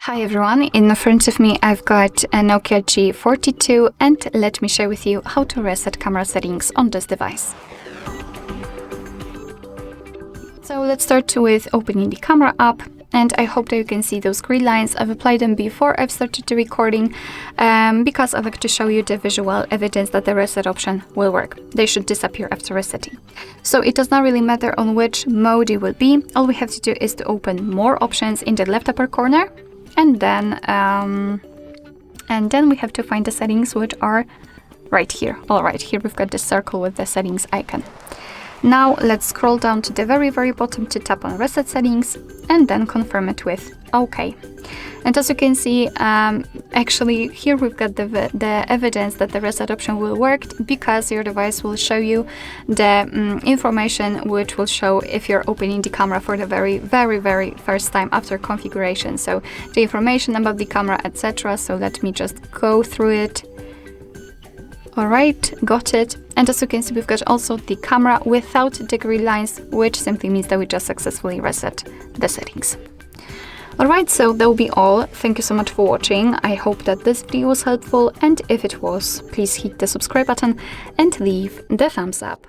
Hi everyone, in front of me I've got a NOKIA G42 and let me share with you how to reset camera settings on this device. So let's start with opening the camera app, and I hope that you can see those green lines. I've applied them before I've started the recording because I like to show you the visual evidence that the reset option will work. They should disappear after resetting. So it does not really matter on which mode it will be. All we have to do is to open more options in the left upper corner. And then we have to find the settings, which are right here. All right, here we've got the circle with the settings icon. Now let's scroll down to the very bottom to tap on reset settings and then confirm it with OK. And as you can see, actually here we've got the evidence that the reset option will work, because your device will show you the information which will show if you're opening the camera for the very first time after configuration. So the information about the camera, etc. So let me just go through it. All right, got it. And as you can see, we've got also the camera without the green lines, which simply means that we just successfully reset the settings. Alright, so that will be all. Thank you so much for watching. I hope that this video was helpful, and if it was, please hit the subscribe button and leave the thumbs up.